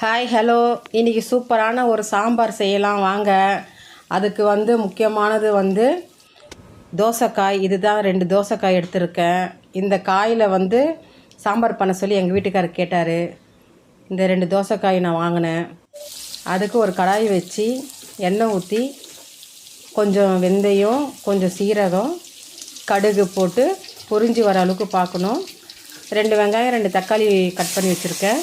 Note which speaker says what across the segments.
Speaker 1: Hi hello, இன்றைக்கி சூப்பரான ஒரு சாம்பார் செய்யலாம் வாங்க. அதுக்கு முக்கியமானது தோசைக்காய். இதுதான் 2 தோசைக்காய் எடுத்திருக்கேன். இந்த காயில் சாம்பார் பண்ண சொல்லி எங்கள் வீட்டுக்காரர் கேட்டார். இந்த 2 தோசைக்காய் நான் வாங்கினேன். அதுக்கு ஒரு கடாய் வச்சு எண்ணெய் ஊற்றி கொஞ்சம் வெந்தயம், கொஞ்சம் சீரகம், கடுகு போட்டு பொரிஞ்சு வர அளவுக்கு பார்க்கணும். 2 வெங்காயம் 2 தக்காளி கட் பண்ணி வச்சுருக்கேன்.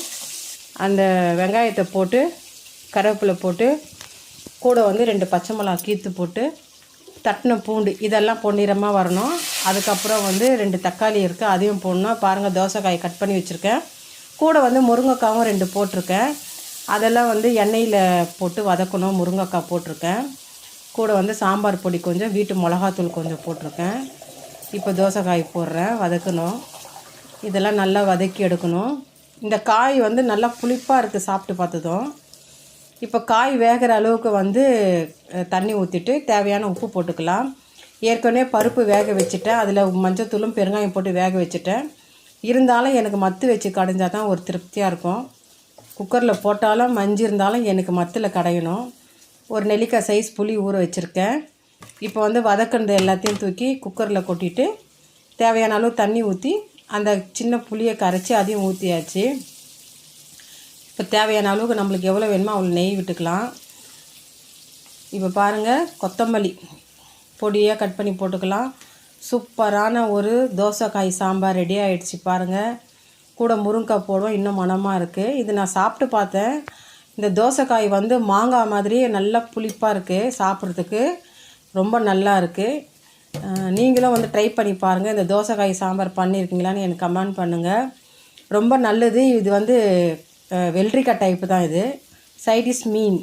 Speaker 1: அந்த வெங்காயத்தை போட்டு கருவேப்பிலை போட்டு கூட 2 பச்சை மிளகா கீற்று போட்டு தட்டின பூண்டு இதெல்லாம் பொன்னிறமாக வரணும். அதுக்கப்புறம் 2 தக்காளி இருக்குது, அதையும் போடணும். பாருங்கள், தோசைக்காய் கட் பண்ணி வச்சுருக்கேன். கூட முருங்கைக்காவும் 2 போட்டிருக்கேன். அதெல்லாம் எண்ணெயில் போட்டு வதக்கணும். முருங்கைக்காய் போட்டிருக்கேன். கூட சாம்பார் பொடி கொஞ்சம், வீட்டு மிளகாத்தூள் கொஞ்சம் போட்டிருக்கேன். இப்போ தோசைக்காய் போடுறேன், வதக்கணும். இதெல்லாம் நல்லா வதக்கி எடுக்கணும். இந்த காய் நல்லா புளிப்பாக இருக்குது சாப்பிட்டு பார்த்ததும். இப்போ காய் வேகிற அளவுக்கு தண்ணி ஊற்றிட்டு தேவையான உப்பு போட்டுக்கலாம். ஏற்கனவே பருப்பு வேக வச்சுட்டேன். அதில் மஞ்சத்தூளும் பெருங்காயம் போட்டு வேக வச்சுட்டேன். இருந்தாலும் எனக்கு மத்து வச்சு கடைஞ்சால் தான் ஒரு திருப்தியாக இருக்கும். குக்கரில் போட்டாலும் மஞ்சள் இருந்தாலும் எனக்கு மத்தில் கடையணும். ஒரு நெல்லிக்காய் சைஸ் புளி ஊற வச்சுருக்கேன். இப்போ வதக்கினது எல்லாத்தையும் தூக்கி குக்கரில் கொட்டிட்டு தேவையான அளவு தண்ணி ஊற்றி அந்த சின்ன புளியை கரைச்சி அதையும் ஊற்றியாச்சு. இப்போ தேவையான அளவுக்கு நம்மளுக்கு எவ்வளோ வேணுமோ அவ்வளோ நெய் விட்டுக்கலாம். இப்போ பாருங்கள், கொத்தமல்லி பொடியாக கட் பண்ணி போட்டுக்கலாம். சூப்பரான ஒரு தோசைக்காய் சாம்பார் ரெடி ஆகிடுச்சு பாருங்கள். கூட முருங்கைக்காய் போடுவோம், இன்னும் மணமாக இருக்குது. இது நான் சாப்பிட்டு பார்த்தேன். இந்த தோசைக்காய் மாங்காய் மாதிரியே நல்லா புளிப்பாக இருக்குது, சாப்பிட்றதுக்கு ரொம்ப நல்லா இருக்குது. நீங்களும் ட்ரை பண்ணி பாருங்கள். இந்த தோசைக்காய் சாம்பார் பண்ணியிருக்கீங்களான்னு எனக்கு கமெண்ட் பண்ணுங்கள். ரொம்ப நல்லது. இது வெள்ளரிக்காய் டைப்பு தான். இது சைடிஷ் மீன்.